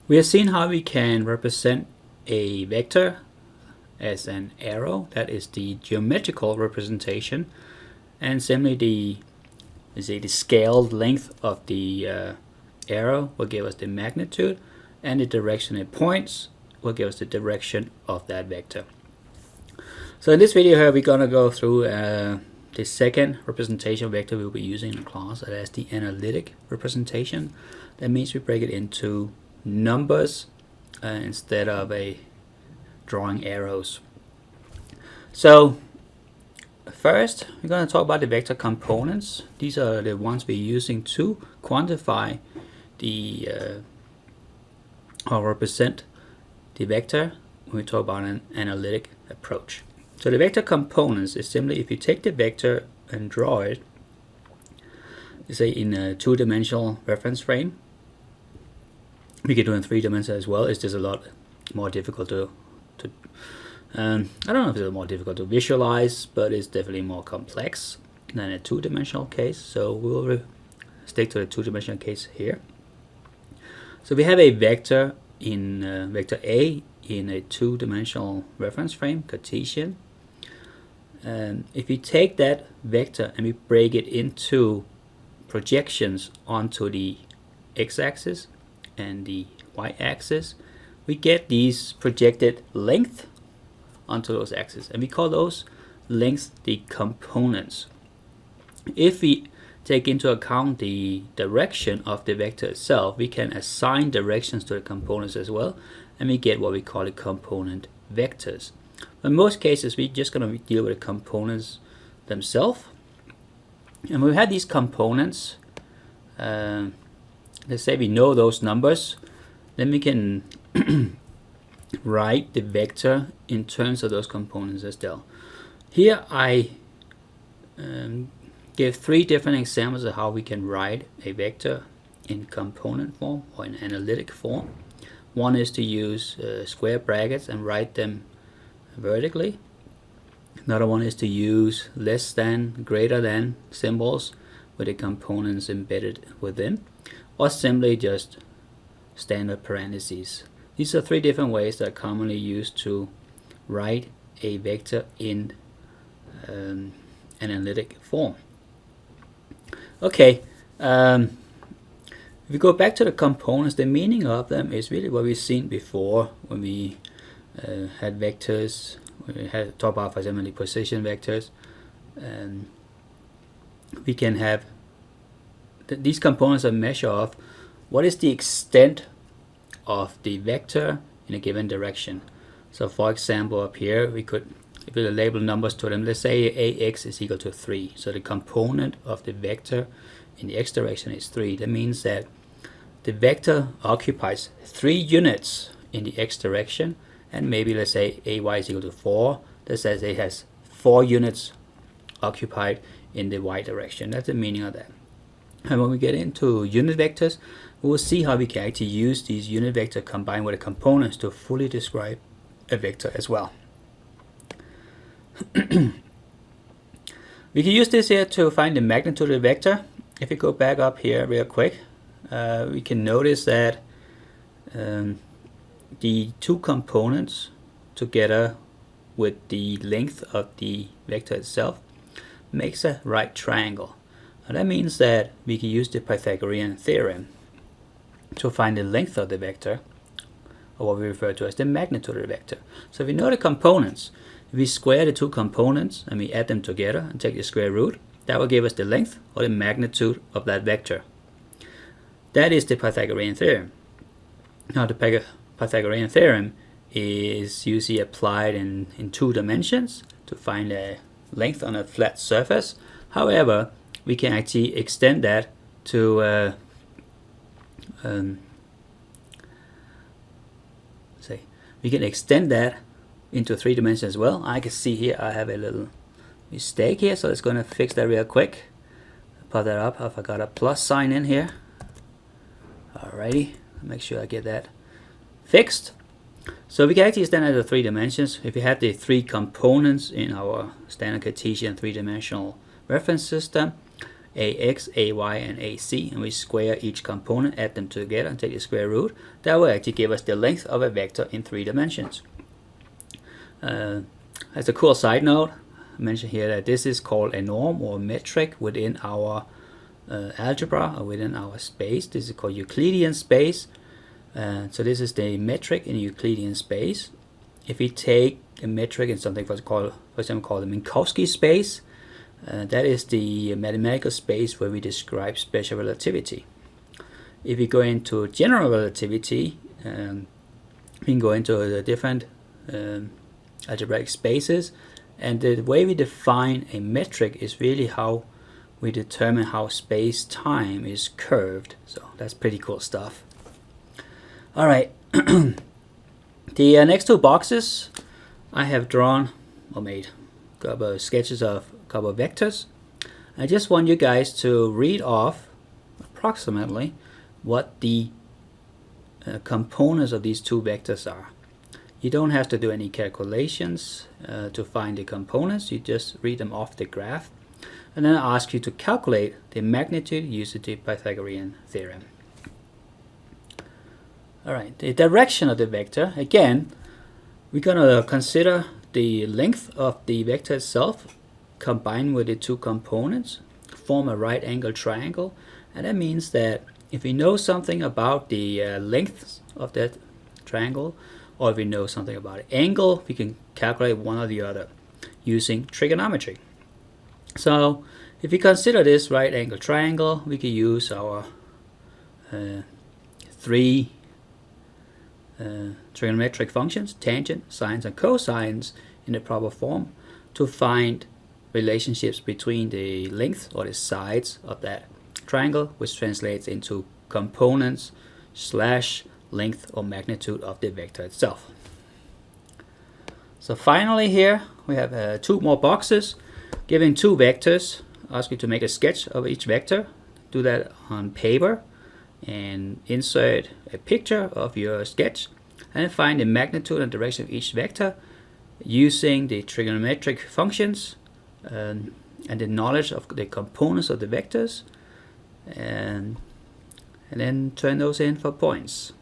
We have seen how we can represent a vector as an arrow. That is the geometrical representation, and simply the scaled length of the arrow will give us the magnitude, and the direction it points will give us the direction of that vector. So in this video here, we're going to go through the second representation vector we'll be using in class. That's the analytic representation. That means we break it into numbers instead of drawing arrows. So first, we're going to talk about the vector components. These are the ones we're using to quantify the or represent the vector when we talk about an analytic approach. So the vector components is simply if you take the vector and draw it, say in a two-dimensional reference frame. We can do it in 3 dimensions as well. It's just a lot more difficult to I don't know if it's more difficult to visualize, but it's definitely more complex than a 2-dimensional case. So we'll stick to the 2-dimensional case here. So we have a vector in vector A in a 2-dimensional reference frame, Cartesian. If we take that vector and we break it into projections onto the x-axis and the y-axis, we get these projected length onto those axes, and we call those lengths the components. If we take into account the direction of the vector itself, we can assign directions to the components as well, and we get what we call the component vectors. In most cases, we're just going to deal with the components themselves. And when we have these components, let's say we know those numbers, then we can write the vector in terms of those components as well. Here I give 3 different examples of how we can write a vector in component form or in analytic form. One is to use square brackets and write them vertically. Another one is to use less than, greater than symbols with the components embedded within, or simply just standard parentheses. These are 3 different ways that are commonly used to write a vector in analytic form. Okay, if we go back to the components, the meaning of them is really what we've seen before when we had vectors. We had talked about, for example, the position vectors. We can have these components are a measure of what is the extent of the vector in a given direction. So for example, up here we could label numbers to them. Let's say ax is equal to 3. So the component of the vector in the x direction is 3. That means that the vector occupies 3 units in the x direction, and maybe let's say ay is equal to 4. That says it has 4 units occupied in the y direction. That's the meaning of that. And when we get into unit vectors, we will see how we can actually use these unit vectors combined with the components to fully describe a vector as well. We can use this here to find the magnitude of the vector. If we go back up here real quick, we can notice that the 2 components together with the length of the vector itself makes a right triangle. And that means that we can use the Pythagorean Theorem to find the length of the vector, or what we refer to as the magnitude of the vector. So if we know the components, if we square the 2 components and we add them together and take the square root, that will give us the length or the magnitude of that vector. That is the Pythagorean Theorem. Now the Pythagorean Theorem is usually applied in 2 dimensions to find a length on a flat surface. However, we can actually extend that to we can extend that into 3 dimensions as well. I can see here I have a little mistake here, so it's going to fix that real quick. Put that up. If I got a plus sign in here. Alrighty, make sure I get that fixed. So we can actually extend it to 3 dimensions. If we had the 3 components in our standard Cartesian 3-dimensional reference system, ax, ay, and ac, and we square each component, add them together, and take the square root. That will actually give us the length of a vector in 3 dimensions. As a cool side note, I mentioned here that this is called a norm or metric within our algebra or within our space. This is called Euclidean space. So this is the metric in Euclidean space. If we take a metric in something for example called the Minkowski space, that is the mathematical space where we describe special relativity. If we go into general relativity, we can go into the different algebraic spaces, and the way we define a metric is really how we determine how space-time is curved. So that's pretty cool stuff. All right, the next 2 boxes I have drawn or made a couple of sketches of a couple of vectors. I just want you guys to read off approximately what the components of these 2 vectors are. You don't have to do any calculations to find the components. You just read them off the graph, and then I ask you to calculate the magnitude using the Pythagorean Theorem. Alright, the direction of the vector, again, we're going to consider the length of the vector itself combined with the 2 components, form a right angle triangle, and that means that if we know something about the length of that triangle, or if we know something about the angle, we can calculate one or the other using trigonometry. So if we consider this right angle triangle, we can use our 3 trigonometric functions, tangent, sines, and cosines, in the proper form to find relationships between the length or the sides of that triangle, which translates into components / length or magnitude of the vector itself. So finally here we have 2 more boxes giving 2 vectors. I ask you to make a sketch of each vector. Do that on paper and insert a picture of your sketch, and find the magnitude and direction of each vector using the trigonometric functions and the knowledge of the components of the vectors, and then turn those in for points.